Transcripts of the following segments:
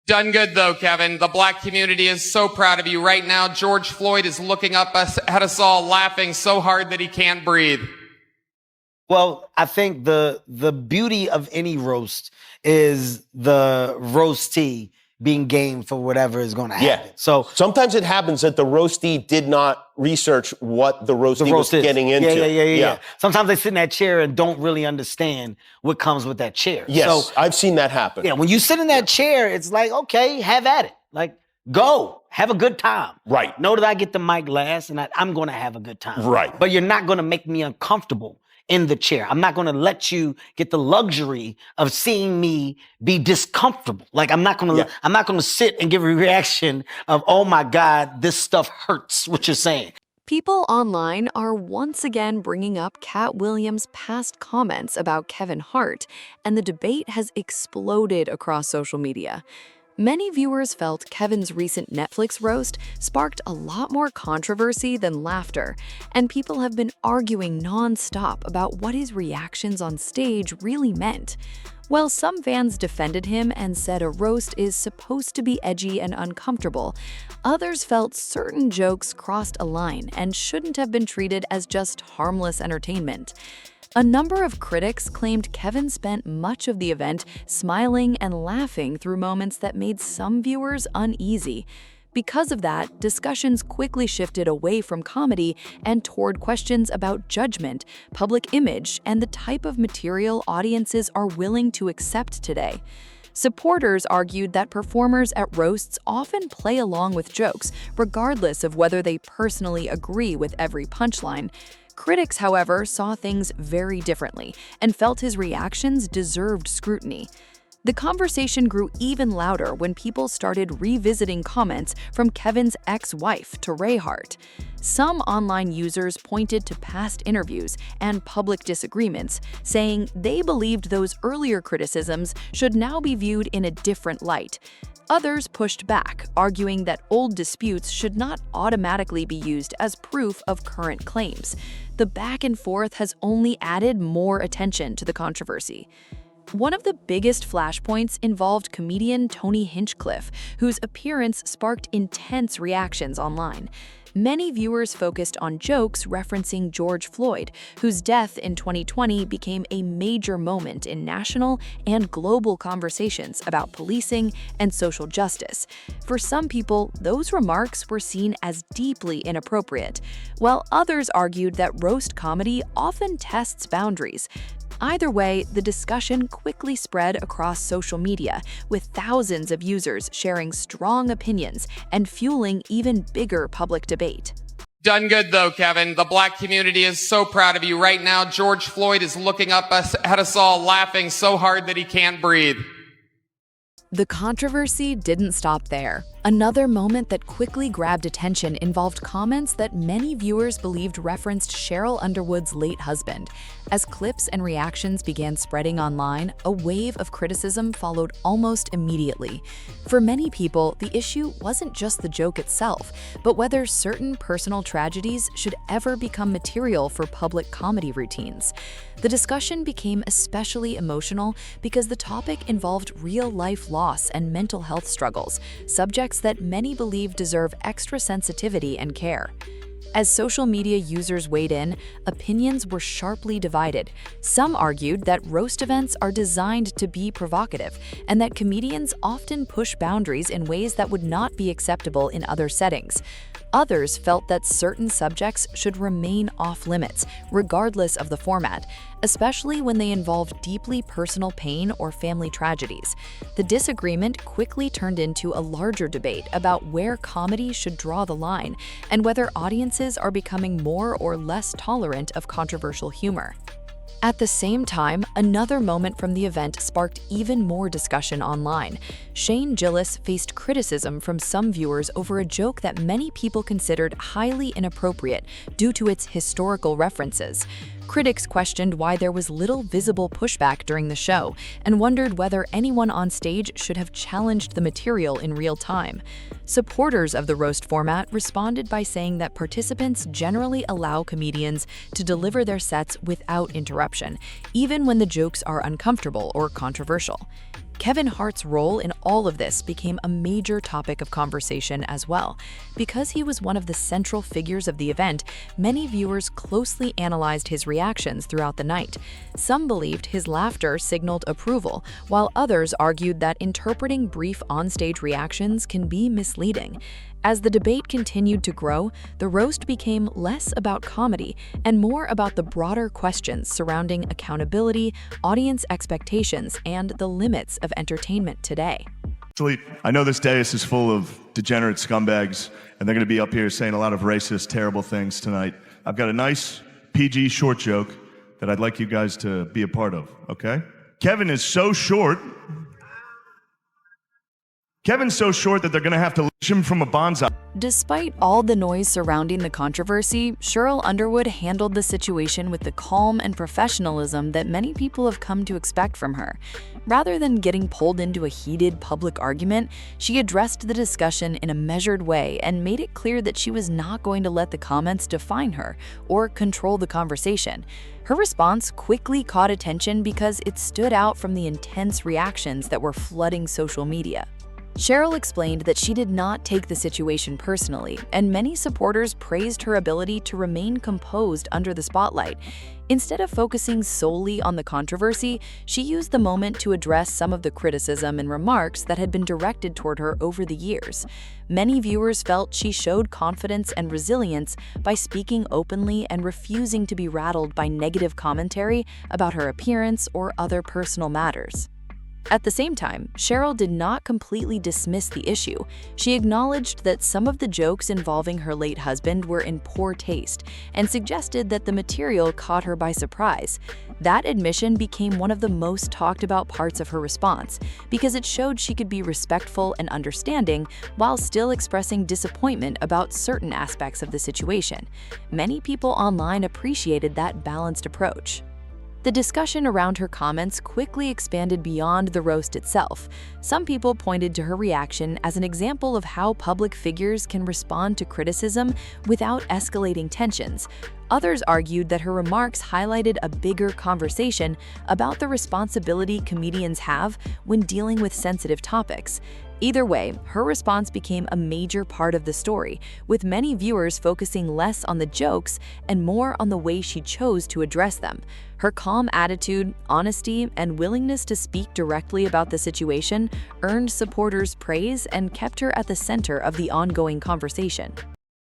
Done good, though, Kevin. The black community is so proud of you. Right now, George Floyd is looking up at us all, laughing so hard that he can't breathe. Well, I think the beauty of any roast is the roastee being game for whatever is going to happen. Yeah. So sometimes it happens that the roastee did not research what the roastee was getting into. Yeah. Sometimes they sit in that chair and don't really understand what comes with that chair. Yes, so, I've seen that happen. Yeah, when you sit in that chair, it's like, okay, have at it. Like, go. Have a good time. Right. Know that I get the mic last and I'm going to have a good time. Right. But you're not going to make me uncomfortable in the chair. I'm not going to let you get the luxury of seeing me be discomfortable. Like I'm not going to sit and give a reaction of, oh my God, this stuff hurts, what you're saying. People online are once again bringing up Cat Williams' past comments about Kevin Hart, and the debate has exploded across social media. Many viewers felt Kevin's recent Netflix roast sparked a lot more controversy than laughter, and people have been arguing non-stop about what his reactions on stage really meant. While some fans defended him and said a roast is supposed to be edgy and uncomfortable, others felt certain jokes crossed a line and shouldn't have been treated as just harmless entertainment. A number of critics claimed Kevin spent much of the event smiling and laughing through moments that made some viewers uneasy. Because of that, discussions quickly shifted away from comedy and toward questions about judgment, public image, and the type of material audiences are willing to accept today. Supporters argued that performers at roasts often play along with jokes, regardless of whether they personally agree with every punchline. Critics, however, saw things very differently and felt his reactions deserved scrutiny. The conversation grew even louder when people started revisiting comments from Kevin's ex-wife, Torrei Hart. Some online users pointed to past interviews and public disagreements, saying they believed those earlier criticisms should now be viewed in a different light. Others pushed back, arguing that old disputes should not automatically be used as proof of current claims. The back and forth has only added more attention to the controversy. One of the biggest flashpoints involved comedian Tony Hinchcliffe, whose appearance sparked intense reactions online. Many viewers focused on jokes referencing George Floyd, whose death in 2020 became a major moment in national and global conversations about policing and social justice. For some people, those remarks were seen as deeply inappropriate, while others argued that roast comedy often tests boundaries. Either way, the discussion quickly spread across social media, with thousands of users sharing strong opinions and fueling even bigger public debate. Done good, though, Kevin. The black community is so proud of you. Right now, George Floyd is looking up at us all, laughing so hard that he can't breathe. The controversy didn't stop there. Another moment that quickly grabbed attention involved comments that many viewers believed referenced Sheryl Underwood's late husband. As clips and reactions began spreading online, a wave of criticism followed almost immediately. For many people, the issue wasn't just the joke itself, but whether certain personal tragedies should ever become material for public comedy routines. The discussion became especially emotional because the topic involved real-life loss and mental health struggles, subjects that many believe deserve extra sensitivity and care. As social media users weighed in, opinions were sharply divided. Some argued that roast events are designed to be provocative, and that comedians often push boundaries in ways that would not be acceptable in other settings. Others felt that certain subjects should remain off-limits, regardless of the format, especially when they involve deeply personal pain or family tragedies. The disagreement quickly turned into a larger debate about where comedy should draw the line and whether audiences are becoming more or less tolerant of controversial humor. At the same time, another moment from the event sparked even more discussion online. Gillis faced criticism from some viewers over a joke that many people considered highly inappropriate due to its historical references. Critics questioned why there was little visible pushback during the show and wondered whether anyone on stage should have challenged the material in real time. Supporters of the roast format responded by saying that participants generally allow comedians to deliver their sets without interruption, even when the jokes are uncomfortable or controversial. Kevin Hart's role in all of this became a major topic of conversation as well. Because he was one of the central figures of the event, many viewers closely analyzed his reactions throughout the night. Some believed his laughter signaled approval, while others argued that interpreting brief onstage reactions can be misleading. As the debate continued to grow, the roast became less about comedy and more about the broader questions surrounding accountability, audience expectations, and the limits of entertainment today. Actually, I know this dais is full of degenerate scumbags, and they're going to be up here saying a lot of racist, terrible things tonight. I've got a nice PG short joke that I'd like you guys to be a part of, okay? Kevin's so short that they're going to have to leash him from a bonsai. Despite all the noise surrounding the controversy, Sheryl Underwood handled the situation with the calm and professionalism that many people have come to expect from her. Rather than getting pulled into a heated public argument, she addressed the discussion in a measured way and made it clear that she was not going to let the comments define her or control the conversation. Her response quickly caught attention because it stood out from the intense reactions that were flooding social media. Sheryl explained that she did not take the situation personally, and many supporters praised her ability to remain composed under the spotlight. Instead of focusing solely on the controversy, she used the moment to address some of the criticism and remarks that had been directed toward her over the years. Many viewers felt she showed confidence and resilience by speaking openly and refusing to be rattled by negative commentary about her appearance or other personal matters. At the same time, Sheryl did not completely dismiss the issue. She acknowledged that some of the jokes involving her late husband were in poor taste and suggested that the material caught her by surprise. That admission became one of the most talked about parts of her response because it showed she could be respectful and understanding while still expressing disappointment about certain aspects of the situation. Many people online appreciated that balanced approach. The discussion around her comments quickly expanded beyond the roast itself. Some people pointed to her reaction as an example of how public figures can respond to criticism without escalating tensions. Others argued that her remarks highlighted a bigger conversation about the responsibility comedians have when dealing with sensitive topics. Either way, her response became a major part of the story, with many viewers focusing less on the jokes and more on the way she chose to address them. Her calm attitude, honesty, and willingness to speak directly about the situation earned supporters praise and kept her at the center of the ongoing conversation.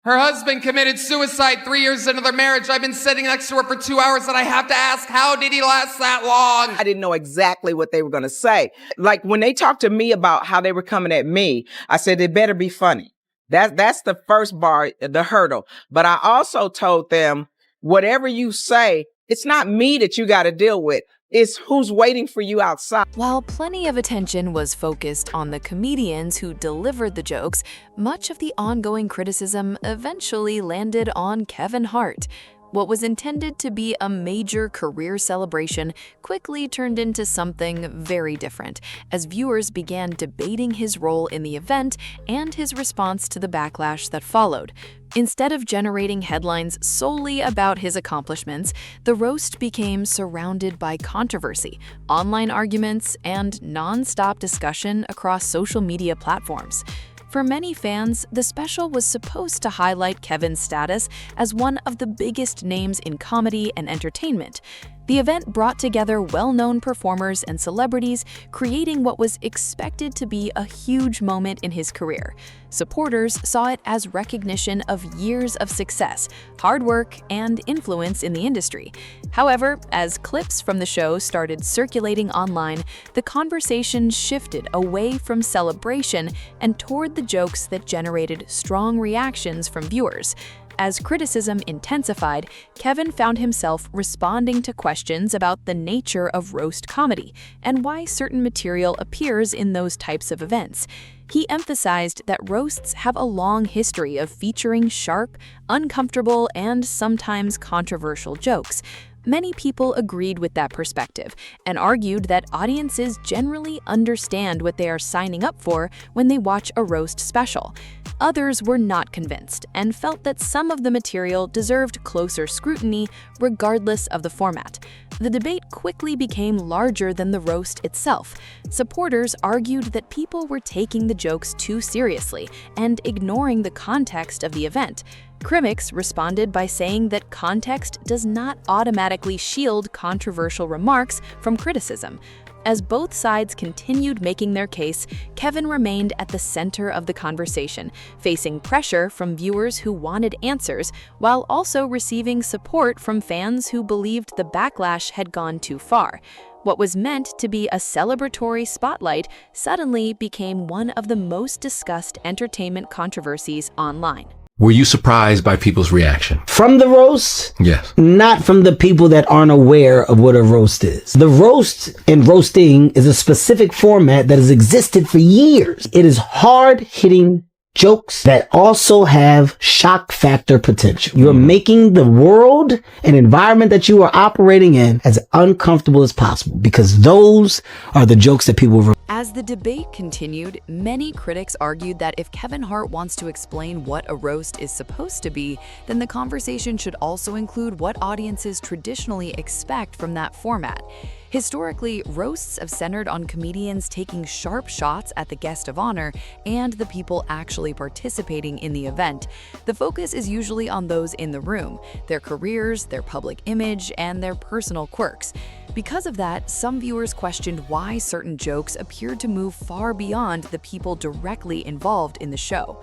Her husband committed suicide 3 years into their marriage. I've been sitting next to her for 2 hours and I have to ask, how did he last that long? I didn't know exactly what they were going to say. Like when they talked to me about how they were coming at me, I said, it better be funny. That's the first bar, the hurdle. But I also told them, whatever you say, it's not me that you got to deal with. It's who's waiting for you outside. While plenty of attention was focused on the comedians who delivered the jokes, much of the ongoing criticism eventually landed on Kevin Hart. What was intended to be a major career celebration quickly turned into something very different, as viewers began debating his role in the event and his response to the backlash that followed. Instead of generating headlines solely about his accomplishments, the roast became surrounded by controversy, online arguments, and non-stop discussion across social media platforms. For many fans, the special was supposed to highlight Kevin's status as one of the biggest names in comedy and entertainment. The event brought together well-known performers and celebrities, creating what was expected to be a huge moment in his career. Supporters saw it as recognition of years of success, hard work, and influence in the industry. However, as clips from the show started circulating online, the conversation shifted away from celebration and toward the jokes that generated strong reactions from viewers. As criticism intensified, Kevin found himself responding to questions about the nature of roast comedy and why certain material appears in those types of events. He emphasized that roasts have a long history of featuring sharp, uncomfortable, and sometimes controversial jokes. Many people agreed with that perspective and argued that audiences generally understand what they are signing up for when they watch a roast special. Others were not convinced and felt that some of the material deserved closer scrutiny regardless of the format. The debate quickly became larger than the roast itself. Supporters argued that people were taking the jokes too seriously and ignoring the context of the event. Critics responded by saying that context does not automatically shield controversial remarks from criticism. As both sides continued making their case, Kevin remained at the center of the conversation, facing pressure from viewers who wanted answers, while also receiving support from fans who believed the backlash had gone too far. What was meant to be a celebratory spotlight suddenly became one of the most discussed entertainment controversies online. Were you surprised by people's reaction? From the roast? Yes. Not from the people that aren't aware of what a roast is. The roast and roasting is a specific format that has existed for years. It is hard-hitting jokes that also have shock factor potential. You're making the world and environment that you are operating in as uncomfortable as possible, because those are the jokes that people. As the debate continued, many critics argued that if Kevin Hart wants to explain what a roast is supposed to be, then the conversation should also include what audiences traditionally expect from that format. Historically, roasts have centered on comedians taking sharp shots at the guest of honor and the people actually participating in the event. The focus is usually on those in the room, their careers, their public image, and their personal quirks. Because of that, some viewers questioned why certain jokes appeared to move far beyond the people directly involved in the show.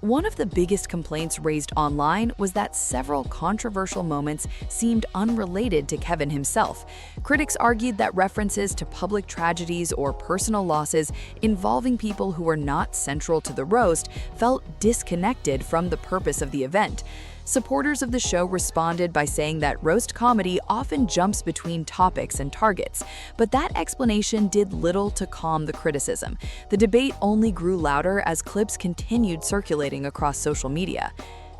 One of the biggest complaints raised online was that several controversial moments seemed unrelated to Kevin himself. Critics argued that references to public tragedies or personal losses involving people who were not central to the roast felt disconnected from the purpose of the event. Supporters of the show responded by saying that roast comedy often jumps between topics and targets, but that explanation did little to calm the criticism. The debate only grew louder as clips continued circulating across social media.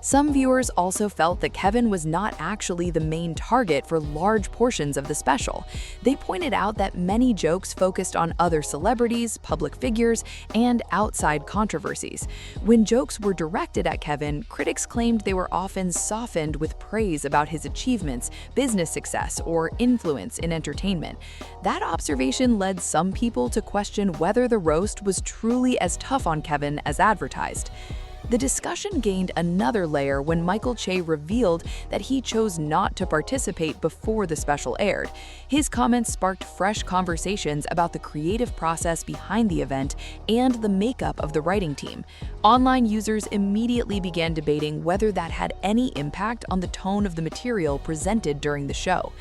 Some viewers also felt that Kevin was not actually the main target for large portions of the special. They pointed out that many jokes focused on other celebrities, public figures, and outside controversies. When jokes were directed at Kevin, critics claimed they were often softened with praise about his achievements, business success, or influence in entertainment. That observation led some people to question whether the roast was truly as tough on Kevin as advertised. The discussion gained another layer when Michael Che revealed that he chose not to participate before the special aired. His comments sparked fresh conversations about the creative process behind the event and the makeup of the writing team. Online users immediately began debating whether that had any impact on the tone of the material presented during the show.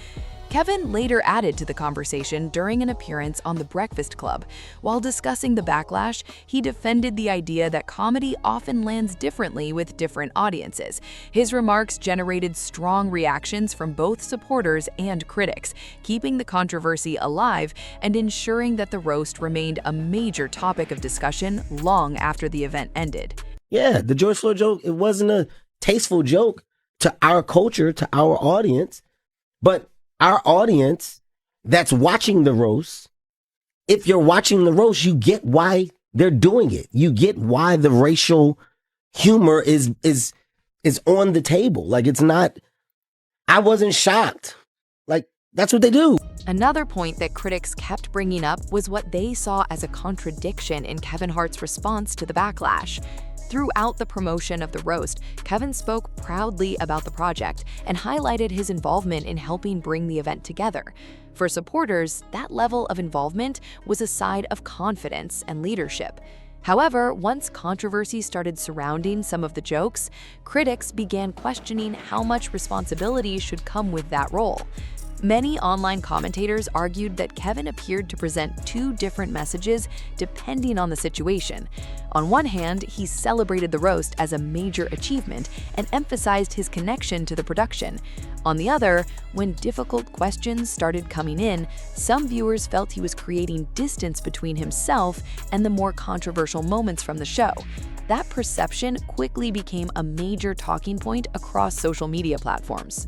Kevin later added to the conversation during an appearance on The Breakfast Club. While discussing the backlash, he defended the idea that comedy often lands differently with different audiences. His remarks generated strong reactions from both supporters and critics, keeping the controversy alive and ensuring that the roast remained a major topic of discussion long after the event ended. Yeah, the George Floyd joke, it wasn't a tasteful joke to our culture, to our audience, but our audience that's watching the roast, if you're watching the roast, you get why they're doing it. You get why the racial humor is on the table. Like, it's not, I wasn't shocked. Like, that's what they do. Another point that critics kept bringing up was what they saw as a contradiction in Kevin Hart's response to the backlash. Throughout the promotion of the roast, Kevin spoke proudly about the project and highlighted his involvement in helping bring the event together. For supporters, that level of involvement was a sign of confidence and leadership. However, once controversy started surrounding some of the jokes, critics began questioning how much responsibility should come with that role. Many online commentators argued that Kevin appeared to present two different messages depending on the situation. On one hand, he celebrated the roast as a major achievement and emphasized his connection to the production. On the other, when difficult questions started coming in, some viewers felt he was creating distance between himself and the more controversial moments from the show. That perception quickly became a major talking point across social media platforms.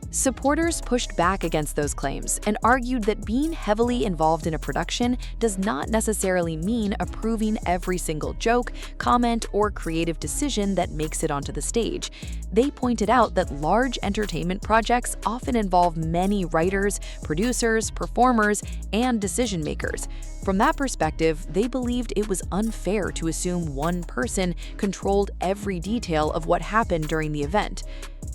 Supporters pushed back against those claims and argued that being heavily involved in a production does not necessarily mean approving every single joke, comment, or creative decision that makes it onto the stage. They pointed out that large entertainment projects often involve many writers, producers, performers, and decision makers. From that perspective, they believed it was unfair to assume one person controlled every detail of what happened during the event.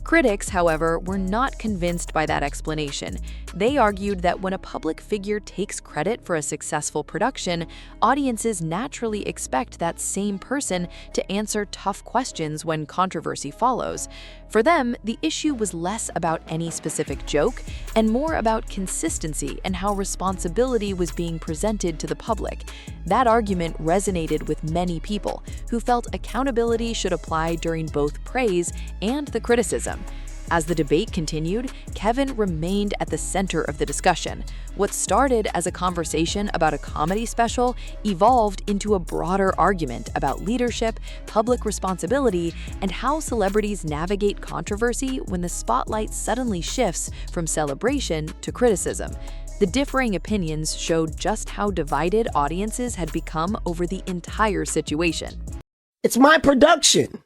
Critics, however, were not convinced by that explanation. They argued that when a public figure takes credit for a successful production, audiences naturally expect that same person to answer tough questions when controversy follows. For them, the issue was less about any specific joke and more about consistency and how responsibility was being presented to the public. That argument resonated with many people who felt accountability should apply during both praise and the criticism. As the debate continued, Kevin remained at the center of the discussion. What started as a conversation about a comedy special evolved into a broader argument about leadership, public responsibility, and how celebrities navigate controversy when the spotlight suddenly shifts from celebration to criticism. The differing opinions showed just how divided audiences had become over the entire situation. It's my production.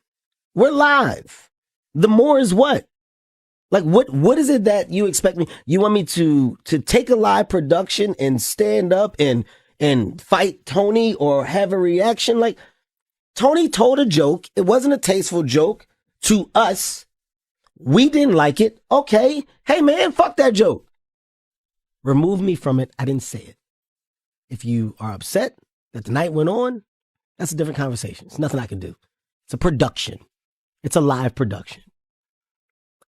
We're live. The more is what? Like, what is it that you expect me? You want me to take a live production and stand up and fight Tony or have a reaction? Like, Tony told a joke. It wasn't a tasteful joke to us. We didn't like it. Okay. Hey, man, fuck that joke. Remove me from it. I didn't say it. If you are upset that the night went on, that's a different conversation. It's nothing I can do. It's a production. It's a live production.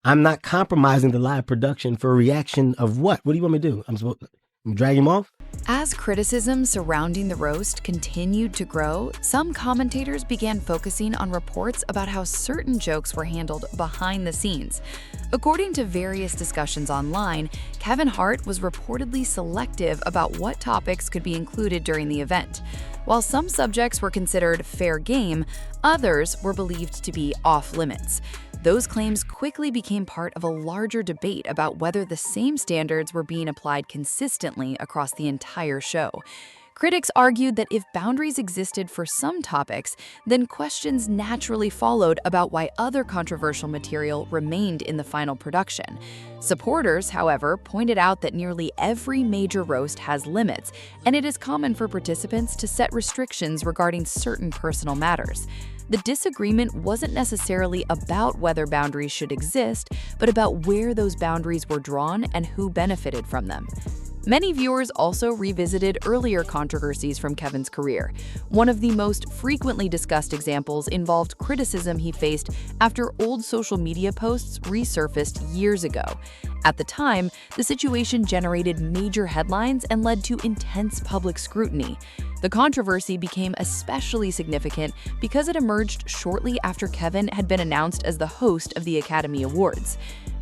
I'm not compromising the live production for a reaction of what? What do you want me to do? I'm drag him off? As criticism surrounding the roast continued to grow, some commentators began focusing on reports about how certain jokes were handled behind the scenes. According to various discussions online, Kevin Hart was reportedly selective about what topics could be included during the event. While some subjects were considered fair game, others were believed to be off-limits. Those claims quickly became part of a larger debate about whether the same standards were being applied consistently across the entire show. Critics argued that if boundaries existed for some topics, then questions naturally followed about why other controversial material remained in the final production. Supporters, however, pointed out that nearly every major roast has limits, and it is common for participants to set restrictions regarding certain personal matters. The disagreement wasn't necessarily about whether boundaries should exist, but about where those boundaries were drawn and who benefited from them. Many viewers also revisited earlier controversies from Kevin's career. One of the most frequently discussed examples involved criticism he faced after old social media posts resurfaced years ago. At the time, the situation generated major headlines and led to intense public scrutiny. The controversy became especially significant because it emerged shortly after Kevin had been announced as the host of the Academy Awards.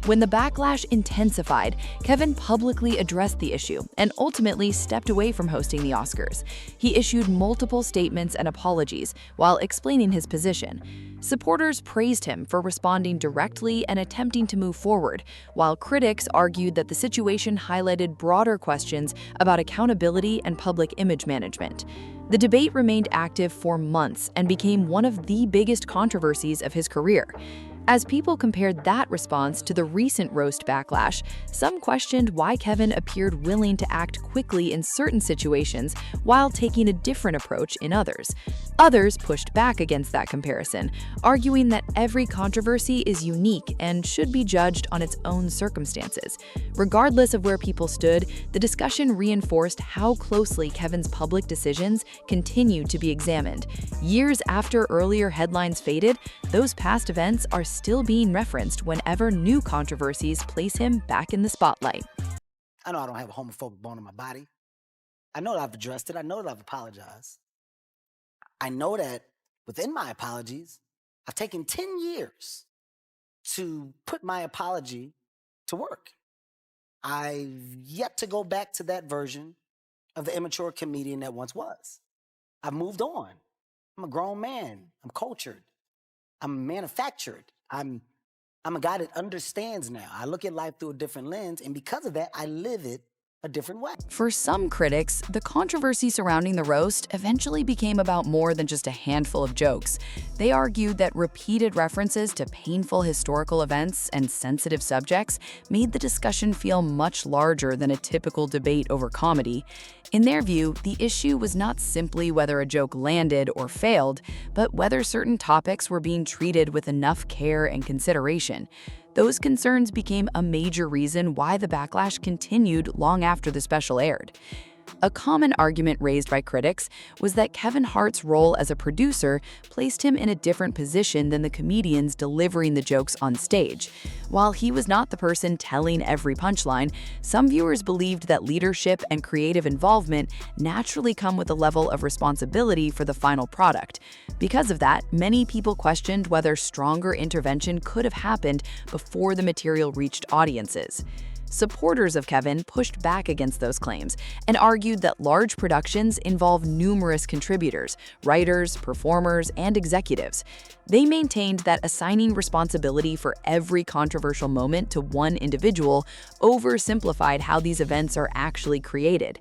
When the backlash intensified, Kevin publicly addressed the issue and ultimately stepped away from hosting the Oscars. He issued multiple statements and apologies while explaining his position. Supporters praised him for responding directly and attempting to move forward, while critics argued that the situation highlighted broader questions about accountability and public image management. The debate remained active for months and became one of the biggest controversies of his career. As people compared that response to the recent roast backlash, some questioned why Kevin appeared willing to act quickly in certain situations while taking a different approach in others. Others pushed back against that comparison, arguing that every controversy is unique and should be judged on its own circumstances. Regardless of where people stood, the discussion reinforced how closely Kevin's public decisions continued to be examined. Years after earlier headlines faded, those past events are still being referenced whenever new controversies place him back in the spotlight. I know I don't have a homophobic bone in my body. I know that I've addressed it. I know that I've apologized. I know that within my apologies, I've taken 10 years to put my apology to work. I've yet to go back to that version of the immature comedian that once was. I've moved on. I'm a grown man. I'm cultured. I'm manufactured. I'm I'm a guy that understands now. I look at life through a different lens, and because of that, I live it a different way. For some critics, the controversy surrounding the roast eventually became about more than just a handful of jokes. They argued that repeated references to painful historical events and sensitive subjects made the discussion feel much larger than a typical debate over comedy. In their view, the issue was not simply whether a joke landed or failed, but whether certain topics were being treated with enough care and consideration. Those concerns became a major reason why the backlash continued long after the special aired. A common argument raised by critics was that Kevin Hart's role as a producer placed him in a different position than the comedians delivering the jokes on stage. While he was not the person telling every punchline, some viewers believed that leadership and creative involvement naturally come with a level of responsibility for the final product. Because of that, many people questioned whether stronger intervention could have happened before the material reached audiences. Supporters of Kevin pushed back against those claims and argued that large productions involve numerous contributors, writers, performers, and executives. They maintained that assigning responsibility for every controversial moment to one individual oversimplified how these events are actually created.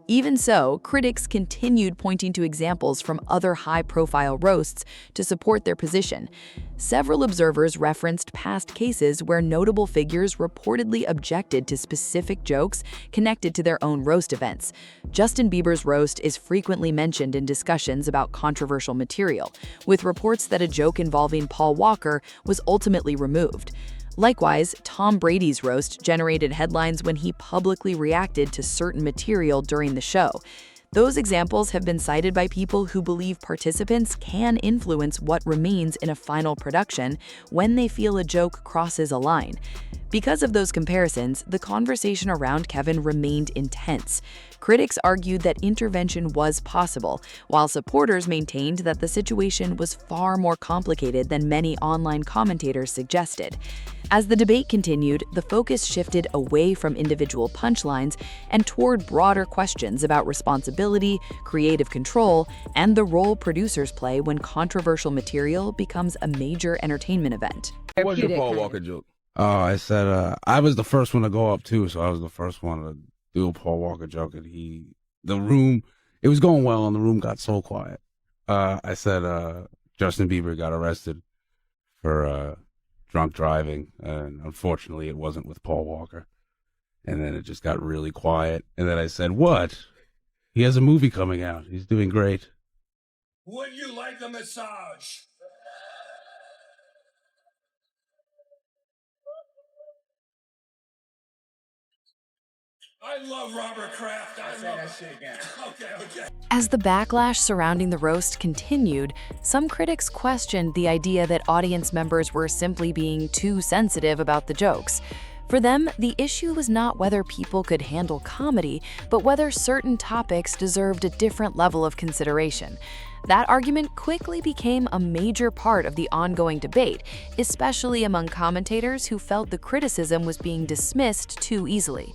Even so, critics continued pointing to examples from other high-profile roasts to support their position. Several observers referenced past cases where notable figures reportedly objected to specific jokes connected to their own roast events. Justin Bieber's roast is frequently mentioned in discussions about controversial material, with reports that a joke involving Paul Walker was ultimately removed. Likewise, Tom Brady's roast generated headlines when he publicly reacted to certain material during the show. Those examples have been cited by people who believe participants can influence what remains in a final production when they feel a joke crosses a line. Because of those comparisons, the conversation around Kevin remained intense. Critics argued that intervention was possible, while supporters maintained that the situation was far more complicated than many online commentators suggested. As the debate continued, the focus shifted away from individual punchlines and toward broader questions about responsibility, creative control, and the role producers play when controversial material becomes a major entertainment event. What was your Paul Walker joke? Oh, I said, I was the first one to go up too, so I was the first one to do a Paul Walker joke, and it was going well, and the room got so quiet. I said, Justin Bieber got arrested for drunk driving, and unfortunately it wasn't with Paul Walker. And then it just got really quiet, and then I said, what? He has a movie coming out. He's doing great. Would you like a massage? I love Robert Kraft. I say that shit again. Okay. As the backlash surrounding the roast continued, some critics questioned the idea that audience members were simply being too sensitive about the jokes. For them, the issue was not whether people could handle comedy, but whether certain topics deserved a different level of consideration. That argument quickly became a major part of the ongoing debate, especially among commentators who felt the criticism was being dismissed too easily.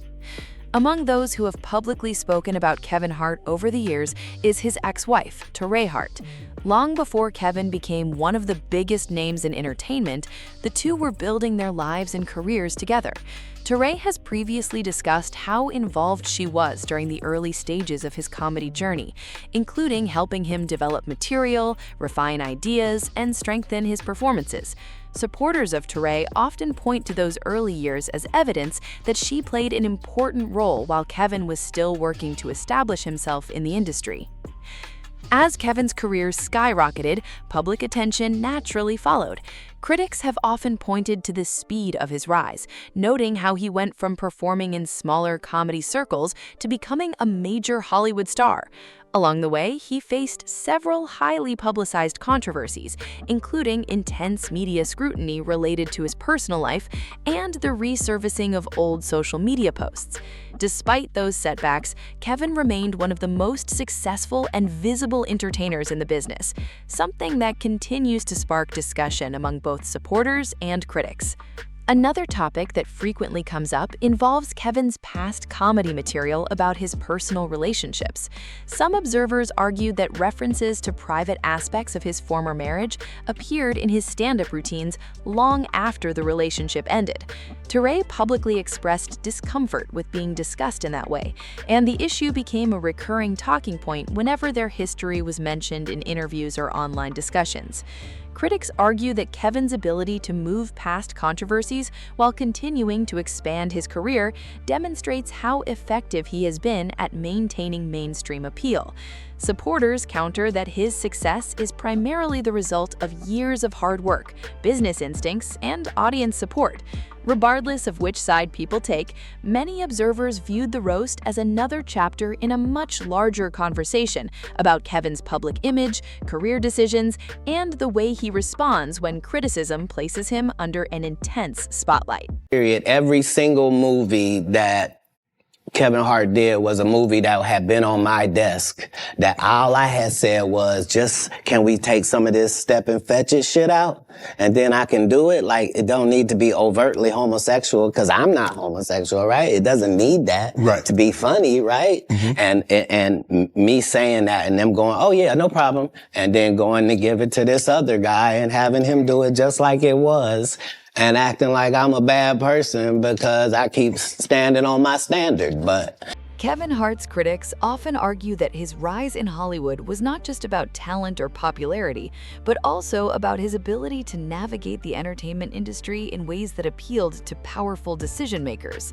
Among those who have publicly spoken about Kevin Hart over the years is his ex-wife, Torrei Hart. Long before Kevin became one of the biggest names in entertainment, the two were building their lives and careers together. Torrei has previously discussed how involved she was during the early stages of his comedy journey, including helping him develop material, refine ideas, and strengthen his performances. Supporters of Torrei often point to those early years as evidence that she played an important role while Kevin was still working to establish himself in the industry. As Kevin's career skyrocketed, public attention naturally followed. Critics have often pointed to the speed of his rise, noting how he went from performing in smaller comedy circles to becoming a major Hollywood star. Along the way, he faced several highly publicized controversies, including intense media scrutiny related to his personal life and the resurfacing of old social media posts. Despite those setbacks, Kevin remained one of the most successful and visible entertainers in the business, something that continues to spark discussion among both supporters and critics. Another topic that frequently comes up involves Kevin's past comedy material about his personal relationships. Some observers argued that references to private aspects of his former marriage appeared in his stand-up routines long after the relationship ended. Torrei publicly expressed discomfort with being discussed in that way, and the issue became a recurring talking point whenever their history was mentioned in interviews or online discussions. Critics argue that Kevin's ability to move past controversies while continuing to expand his career demonstrates how effective he has been at maintaining mainstream appeal. Supporters counter that his success is primarily the result of years of hard work, business instincts, and audience support. Regardless of which side people take, many observers viewed the roast as another chapter in a much larger conversation about Kevin's public image, career decisions, and the way he responds when criticism places him under an intense spotlight. Period. Every single movie that Kevin Hart did was a movie that had been on my desk, that all I had said was, just, can we take some of this step and fetch it shit out? And then I can do it. Like, it don't need to be overtly homosexual, because I'm not homosexual, right? It doesn't need that to be funny, right? And me saying that and them going, oh yeah, no problem. And then going to give it to this other guy and having him do it just like it was. And acting like I'm a bad person because I keep standing on my standard, but... Kevin Hart's critics often argue that his rise in Hollywood was not just about talent or popularity, but also about his ability to navigate the entertainment industry in ways that appealed to powerful decision-makers.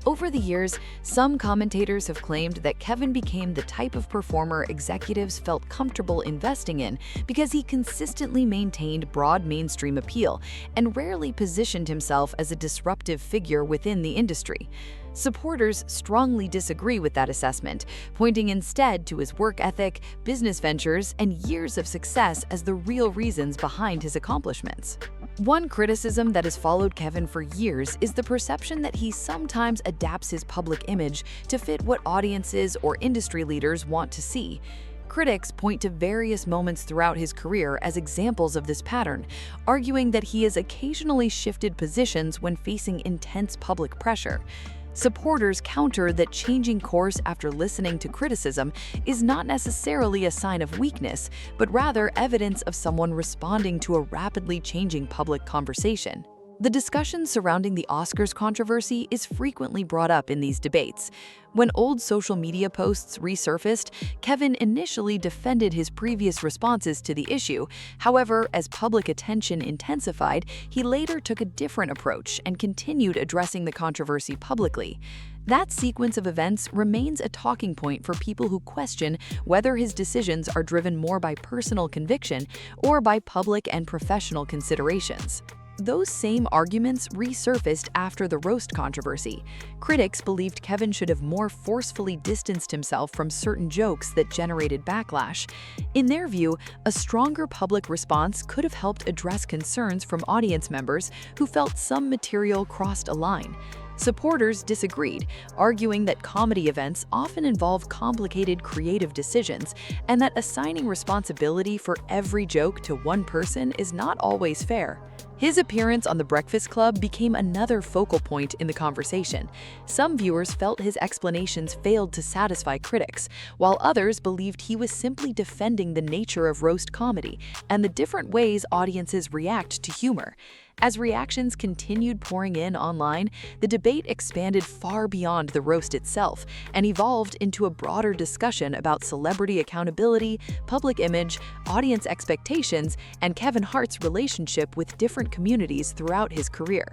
Over the years, some commentators have claimed that Kevin became the type of performer executives felt comfortable investing in because he consistently maintained broad mainstream appeal and rarely positioned himself as a disruptive figure within the industry. Supporters strongly disagree with that assessment, pointing instead to his work ethic, business ventures, and years of success as the real reasons behind his accomplishments. One criticism that has followed Kevin for years is the perception that he sometimes adapts his public image to fit what audiences or industry leaders want to see. Critics point to various moments throughout his career as examples of this pattern, arguing that he has occasionally shifted positions when facing intense public pressure. Supporters counter that changing course after listening to criticism is not necessarily a sign of weakness, but rather evidence of someone responding to a rapidly changing public conversation. The discussion surrounding the Oscars controversy is frequently brought up in these debates. When old social media posts resurfaced, Kevin initially defended his previous responses to the issue. However, as public attention intensified, he later took a different approach and continued addressing the controversy publicly. That sequence of events remains a talking point for people who question whether his decisions are driven more by personal conviction or by public and professional considerations. Those same arguments resurfaced after the roast controversy. Critics believed Kevin should have more forcefully distanced himself from certain jokes that generated backlash. In their view, a stronger public response could have helped address concerns from audience members who felt some material crossed a line. Supporters disagreed, arguing that comedy events often involve complicated creative decisions and that assigning responsibility for every joke to one person is not always fair. His appearance on The Breakfast Club became another focal point in the conversation. Some viewers felt his explanations failed to satisfy critics, while others believed he was simply defending the nature of roast comedy and the different ways audiences react to humor. As reactions continued pouring in online, the debate expanded far beyond the roast itself and evolved into a broader discussion about celebrity accountability, public image, audience expectations, and Kevin Hart's relationship with different communities throughout his career.